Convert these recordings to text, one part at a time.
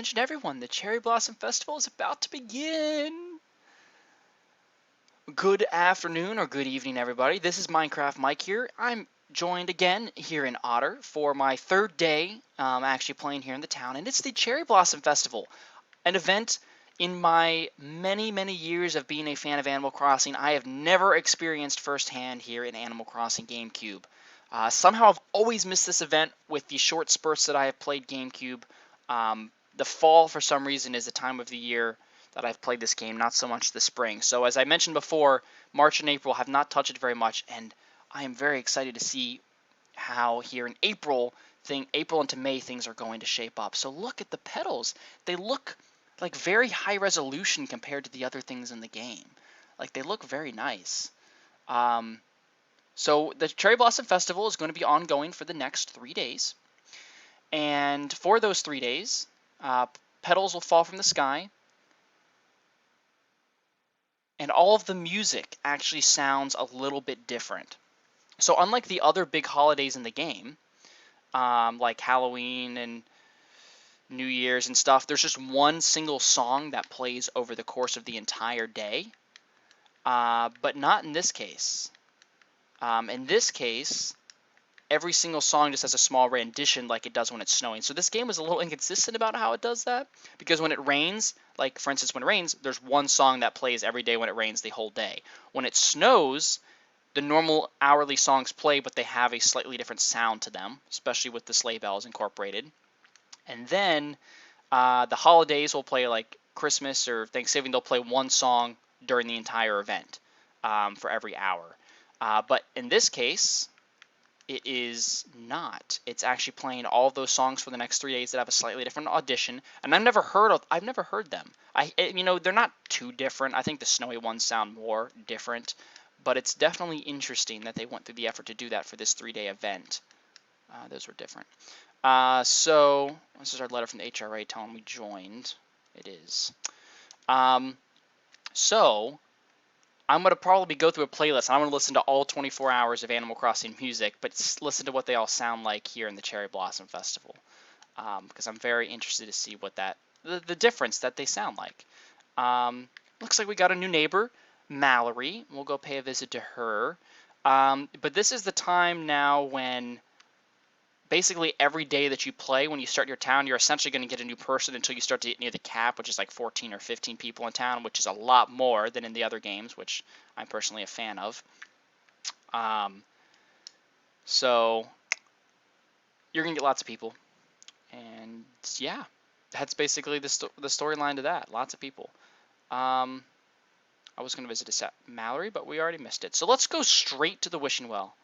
Attention everyone, the Cherry Blossom Festival is about to begin! Good afternoon or good evening everybody, this is Minecraft Mike here. I'm joined again here in Otter for my third day actually playing here in the town, and it's the Cherry Blossom Festival, an event in my many years of being a fan of Animal Crossing I have never experienced firsthand here in Animal Crossing GameCube. Somehow I've always missed this event with the short spurts that I have played GameCube. The fall, for some reason, is the time of the year that I've played this game, not so much the spring. So as I mentioned before, March and April have not touched it very much, and I am very excited to see how here in April into May, things are going to shape up. So look at the petals. They look like very high resolution compared to the other things in the game. Like, they look very nice. So the Cherry Blossom Festival is going to be ongoing for the next 3 days. And for those 3 days, petals will fall from the sky, and all of the music actually sounds a little bit different. So unlike the other big holidays in the game, like Halloween and New Year's and stuff, there's just one single song that plays over the course of the entire day, but not in this case. In this case, every single song just has a small rendition like it does when it's snowing. So this game is a little inconsistent about how it does that, because when it rains, like for instance when it rains, there's one song that plays every day when it rains the whole day. When it snows, the normal hourly songs play, but they have a slightly different sound to them, especially with the sleigh bells incorporated. And then the holidays will play, like Christmas or Thanksgiving, they'll play one song during the entire event for every hour. But in this case, it is not. It's actually playing all of those songs for the next 3 days that have a slightly different audition, and I've never heard them. They're not too different. I think the snowy ones sound more different, but it's definitely interesting that they went through the effort to do that for this 3-day event. Those were different. So this is our letter from the HRA telling we joined. It is. So I'm going to probably go through a playlist, and I'm going to listen to all 24 hours of Animal Crossing music, but listen to what they all sound like here in the Cherry Blossom Festival, because I'm very interested to see what the difference that they sound like. Looks like we got a new neighbor, Mallory. We'll go pay a visit to her. But this is the time now when basically every day that you play, when you start your town, you're essentially going to get a new person until you start to get near the cap, which is like 14 or 15 people in town, which is a lot more than in the other games, which I'm personally a fan of. So you're going to get lots of people. And yeah, that's basically the storyline to that. Lots of people. I was going to visit Mallory, but we already missed it. So let's go straight to the wishing well.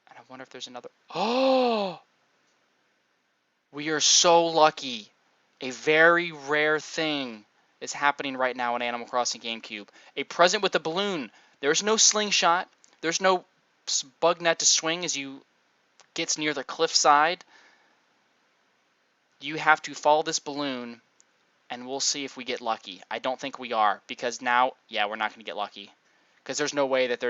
I wonder if there's another. Oh! We are so lucky. A very rare thing is happening right now in Animal Crossing GameCube. A present with a balloon. There's no slingshot. There's no bug net to swing as you get near the cliffside. You have to follow this balloon, and we'll see if we get lucky. I don't think we are, because now, yeah, we're not going to get lucky. Because there's no way that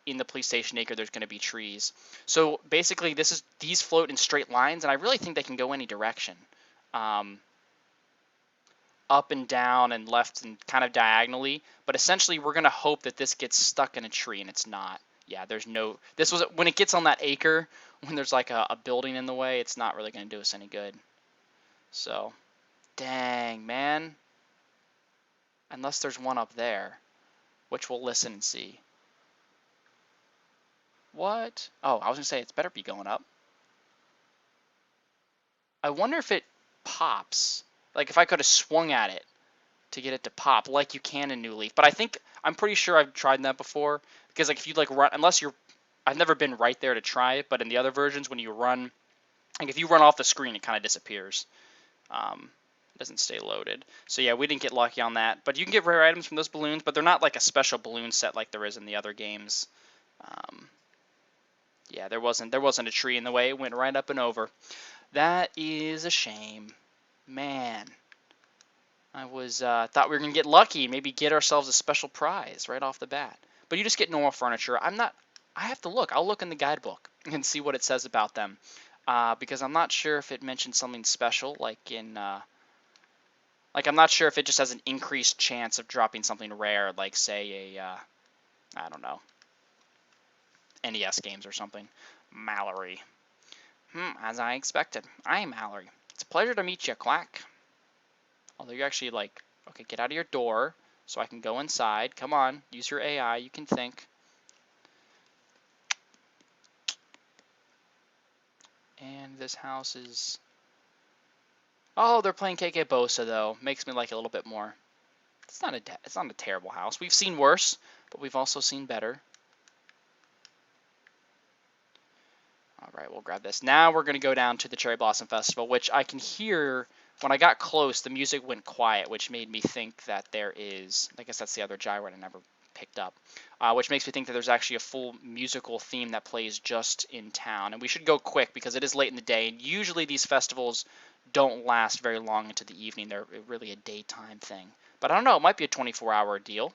in the police station acre there's going to be trees. So basically these float in straight lines, and I really think they can go any direction. Up and down and left and kind of diagonally, but essentially we're going to hope that this gets stuck in a tree, and it's not. Yeah, when it gets on that acre, when there's like a building in the way, it's not really going to do us any good. So, dang, man. Unless there's one up there, which we'll listen and see. What? Oh, I was going to say, it's better be going up. I wonder if it pops. Like, if I could have swung at it to get it to pop, like you can in New Leaf. But I'm pretty sure I've tried that before. Because, like, if you, like, run, I've never been right there to try it, but in the other versions, when you run, like, if you run off the screen, it kind of disappears. It doesn't stay loaded. So, yeah, we didn't get lucky on that. But you can get rare items from those balloons, but they're not, like, a special balloon set like there is in the other games. Yeah, there wasn't a tree in the way. It went right up and over. That is a shame. Man. I thought we were going to get lucky, maybe get ourselves a special prize right off the bat. But you just get normal furniture. I have to look. I'll look in the guidebook and see what it says about them. because I'm not sure if it mentioned something special, like in, like I'm not sure if it just has an increased chance of dropping something rare, like say a, I don't know, NES games or something. Mallory. As I expected. I'm Mallory. It's a pleasure to meet you, Quack. Although you're actually like, okay, get out of your door so I can go inside. Come on, use your AI, you can think. And this house is... Oh, they're playing KK Bosa though. Makes me like it a little bit more. It's not a terrible house. We've seen worse, but we've also seen better. All right, we'll grab this. Now we're going to go down to the Cherry Blossom Festival, which I can hear. When I got close, the music went quiet, which made me think that there is, I guess that's the other gyroid I never picked up, which makes me think that there's actually a full musical theme that plays just in town. And we should go quick because it is late in the day, and usually these festivals don't last very long into the evening. They're really a daytime thing. But I don't know, it might be a 24-hour deal.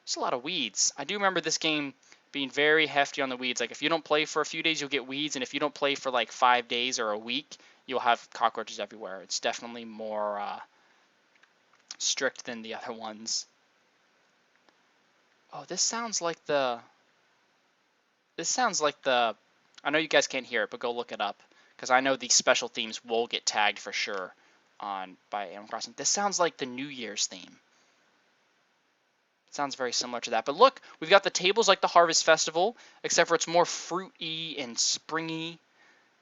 There's a lot of weeds. I do remember this game being very hefty on the weeds. Like, if you don't play for a few days, you'll get weeds, and if you don't play for like 5 days or a week, you'll have cockroaches everywhere. It's definitely more strict than the other ones. Oh, this sounds like the... I know you guys can't hear it, but go look it up, because I know these special themes will get tagged for sure by Animal Crossing. This sounds like the New Year's theme. Sounds very similar to that. But look, we've got the tables like the Harvest Festival, except for it's more fruity and springy.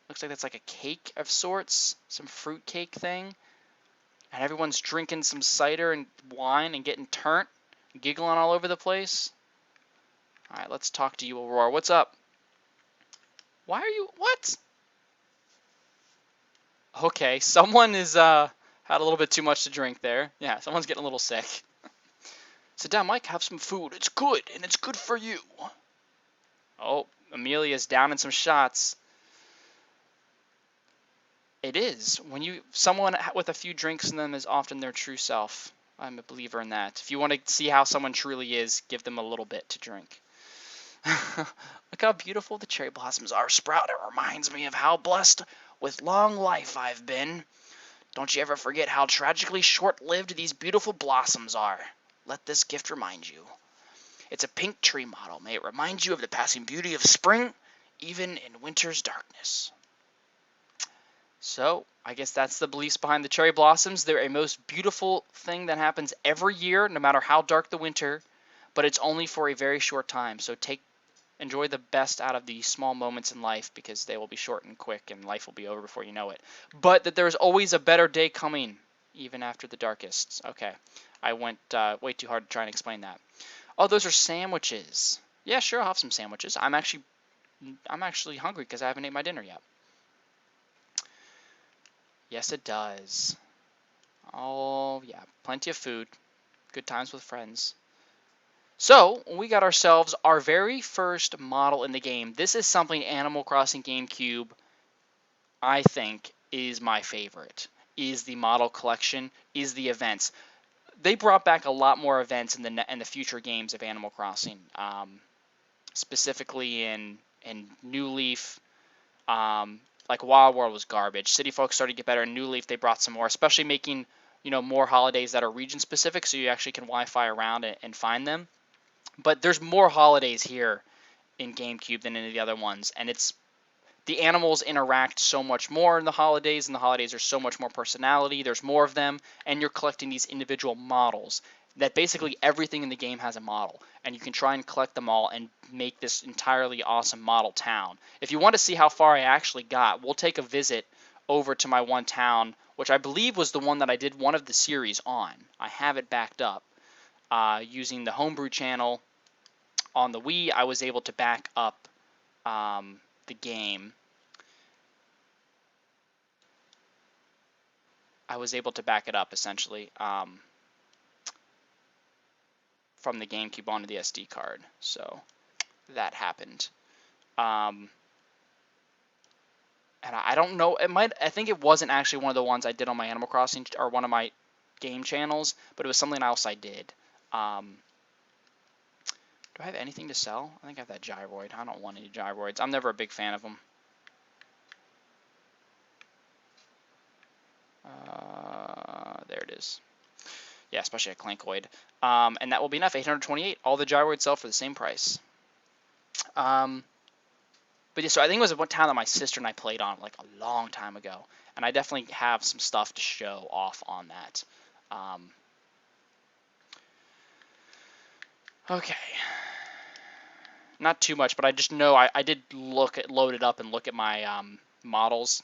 Looks like that's like a cake of sorts, some fruit cake thing. And everyone's drinking some cider and wine and getting turnt, giggling all over the place. All right, let's talk to you, Aurora. What's up? Why are you... What? Okay, someone is had a little bit too much to drink there. Yeah, someone's getting a little sick. Sit down, Mike. Have some food. It's good, and it's good for you. Oh, Amelia's down in some shots. It is. Someone with a few drinks in them is often their true self. I'm a believer in that. If you want to see how someone truly is, give them a little bit to drink. Look how beautiful the cherry blossoms are sprout. It reminds me of how blessed with long life I've been. Don't you ever forget how tragically short-lived these beautiful blossoms are. Let this gift remind you. It's a pink tree model. May it remind you of the passing beauty of spring, even in winter's darkness. So, I guess that's the beliefs behind the cherry blossoms. They're a most beautiful thing that happens every year, no matter how dark the winter, but it's only for a very short time. So enjoy the best out of these small moments in life, because they will be short and quick, and life will be over before you know it. But that there's always a better day coming, even after the darkest. Okay, I went way too hard to try and explain that. Oh, those are sandwiches. Yeah, sure, I'll have some sandwiches. I'm actually hungry because I haven't ate my dinner yet. Yes, it does. Oh, yeah, plenty of food. Good times with friends. So, we got ourselves our very first model in the game. This is something Animal Crossing GameCube, I think, is my favorite. Is the model collection, is the events. They brought back a lot more events in the future games of Animal Crossing. Specifically in New Leaf. Like Wild World was garbage. City Folk started to get better. In New Leaf, they brought some more, especially making more holidays that are region specific, so you actually can Wi-Fi around and find them. But there's more holidays here in GameCube than any of the other ones, and the animals interact so much more in the holidays, and the holidays are so much more personality. There's more of them, and you're collecting these individual models. That basically everything in the game has a model, and you can try and collect them all and make this entirely awesome model town. If you want to see how far I actually got, we'll take a visit over to my one town, which I believe was the one that I did one of the series on. I have it backed up. Using the homebrew channel on the Wii, I was able to back up the game. I was able to back it up, essentially, from the GameCube onto the SD card. So that happened. And I don't know. I think it wasn't actually one of the ones I did on my Animal Crossing or one of my game channels, but it was something else I did. Do I have anything to sell? I think I have that gyroid. I don't want any gyroids. I'm never a big fan of them. There it is. Yeah, especially a Clankoid. And that will be enough. 828. All the gyroids sell for the same price. But yeah, so I think it was one town that my sister and I played on like a long time ago, and I definitely have some stuff to show off on that. Okay, not too much, but I just know I did load it up and look at my models,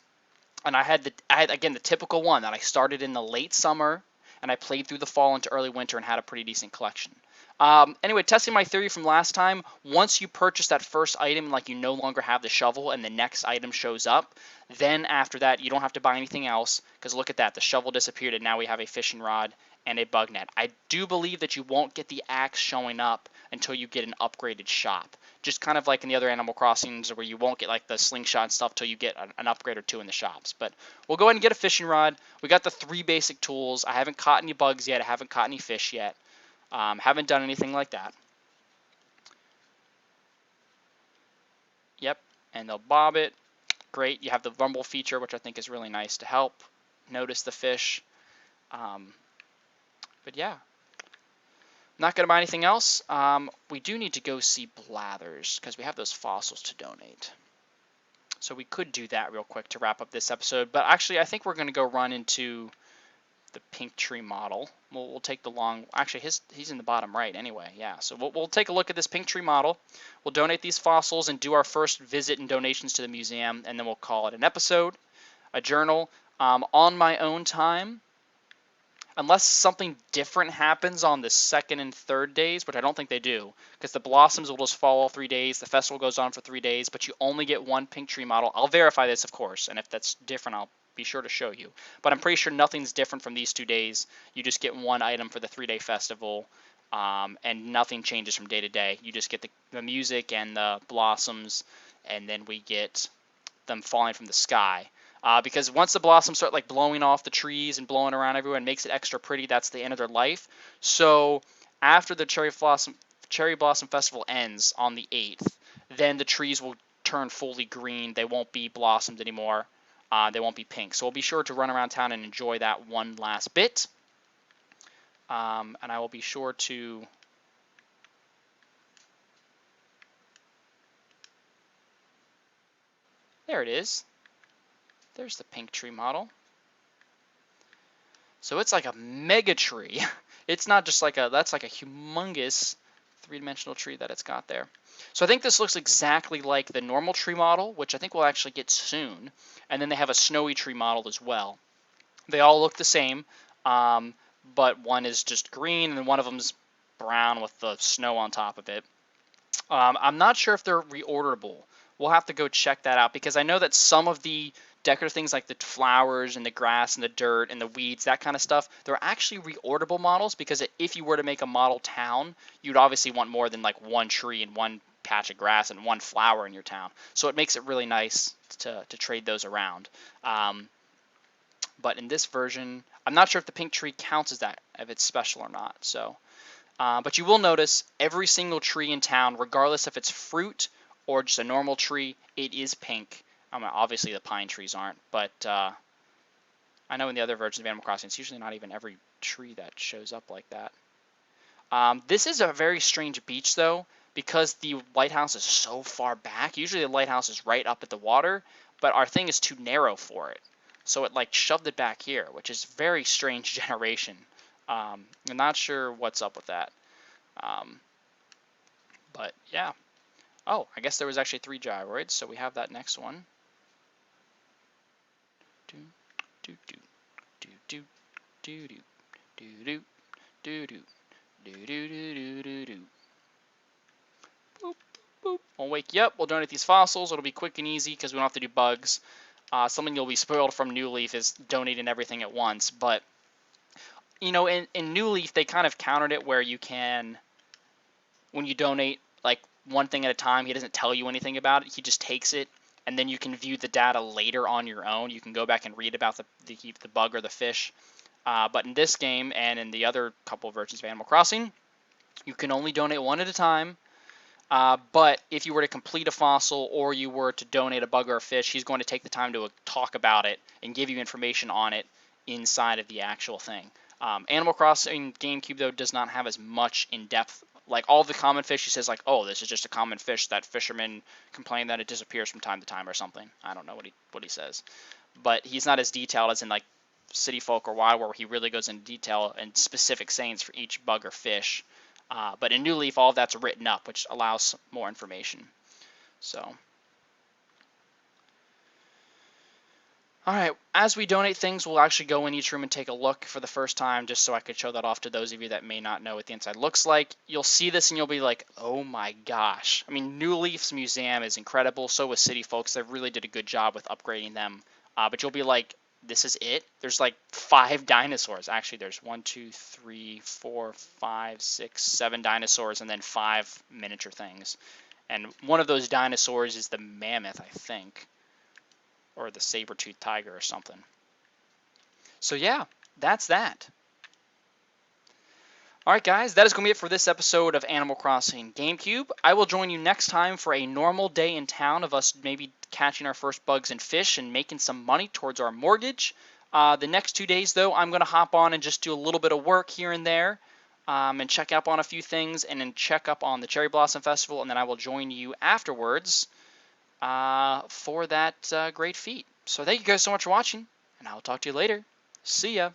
and I had again the typical one that I started in the late summer and I played through the fall into early winter and had a pretty decent collection. Anyway, testing my theory from last time, once you purchase that first item, like you no longer have the shovel and the next item shows up, then after that you don't have to buy anything else, because look at that, the shovel disappeared and now we have a fishing rod and a bug net. I do believe that you won't get the axe showing up until you get an upgraded shop. Just kind of like in the other Animal Crossings where you won't get like the slingshot and stuff till you get an upgrade or two in the shops. But we'll go ahead and get a fishing rod. We got the 3 basic tools. I haven't caught any bugs yet. I haven't caught any fish yet. Haven't done anything like that. Yep, and they'll bob it. Great. You have the rumble feature, which I think is really nice to help notice the fish. But yeah, not going to buy anything else. We do need to go see Blathers because we have those fossils to donate. So we could do that real quick to wrap up this episode. But actually, I think we're going to go run into the pink tree model. We'll take the long. Actually, he's in the bottom right anyway. Yeah. So we'll take a look at this pink tree model. We'll donate these fossils and do our first visit and donations to the museum, and then we'll call it an episode, a journal. On my own time, unless something different happens on the second and third days, which I don't think they do, because the blossoms will just fall all 3 days. The festival goes on for 3 days, but you only get one pink tree model. I'll verify this, of course, and if that's different, I'll be sure to show you. But I'm pretty sure nothing's different from these 2 days. You just get one item for the 3-day festival, and nothing changes from day to day. You just get the music and the blossoms, and then we get them falling from the sky. Because once the blossoms start like blowing off the trees and blowing around everywhere and makes it extra pretty, that's the end of their life. So after the Cherry Blossom Festival ends on the 8th, then the trees will turn fully green. They won't be blossomed anymore. They won't be pink. So we'll be sure to run around town and enjoy that one last bit. And I will be sure to... There it is. There's the pink tree model. So it's like a mega tree. It's not just like that's like a humongous 3-dimensional tree that it's got there. So I think this looks exactly like the normal tree model, which I think we'll actually get soon. And then they have a snowy tree model as well. They all look the same, but one is just green and one of them's brown with the snow on top of it. I'm not sure if they're reorderable. We'll have to go check that out, because I know that some of the decorative things like the flowers and the grass and the dirt and the weeds, that kind of stuff, they're actually reorderable models, because if you were to make a model town, you'd obviously want more than like one tree and one patch of grass and one flower in your town. So it makes it really nice to trade those around. But in this version, I'm not sure if the pink tree counts as that, if it's special or not. So, but you will notice every single tree in town, regardless if it's fruit or just a normal tree, it is pink. Obviously the pine trees aren't, but I know in the other versions of Animal Crossing, it's usually not even every tree that shows up like that. This is a very strange beach, though, because the lighthouse is so far back. Usually the lighthouse is right up at the water, but our thing is too narrow for it. So it like shoved it back here, which is very strange generation. I'm not sure what's up with that. But yeah. Oh, I guess there was actually 3 gyroids, so we have that next one. Do do do do do do do do do do do do do do do. Boop boop. We'll wake you up. We'll donate these fossils. It'll be quick and easy because we don't have to do bugs. Something you'll be spoiled from New Leaf is donating everything at once. But you know, in New Leaf they kind of countered it where you can, when you donate like one thing at a time, he doesn't tell you anything about it. He just takes it, and then you can view the data later on your own. You can go back and read about the bug or the fish. But in this game and in the other couple of versions of Animal Crossing, you can only donate one at a time. But if you were to complete a fossil or you were to donate a bug or a fish, he's going to take the time to talk about it and give you information on it inside of the actual thing. Animal Crossing GameCube, though, does not have as much in-depth. Like, all the common fish, he says, like, oh, this is just a common fish that fishermen complain that it disappears from time to time or something. I don't know what he says. But he's not as detailed as in, like, City Folk or Wild, where he really goes into detail and specific sayings for each bug or fish. But in New Leaf, all of that's written up, which allows more information. So, all right, as we donate things, we'll actually go in each room and take a look for the first time, just so I could show that off to those of you that may not know what the inside looks like. You'll see this and you'll be like, oh my gosh. I mean, New Leaf's museum is incredible. So was City Folks. They really did a good job with upgrading them. But you'll be like, this is it? There's like 5 dinosaurs. Actually, there's 1, 2, 3, 4, 5, 6, 7 dinosaurs, and then 5 miniature things. And one of those dinosaurs is the mammoth, I think, or the saber-toothed tiger or something. So yeah, that's that. Alright guys, that is going to be it for this episode of Animal Crossing GameCube. I will join you next time for a normal day in town of us maybe catching our first bugs and fish and making some money towards our mortgage. The next 2 days, though, I'm going to hop on and just do a little bit of work here and there and check up on a few things and then check up on the Cherry Blossom Festival, and then I will join you afterwards for that great feat. So thank you guys so much for watching, and I'll talk to you later. See ya.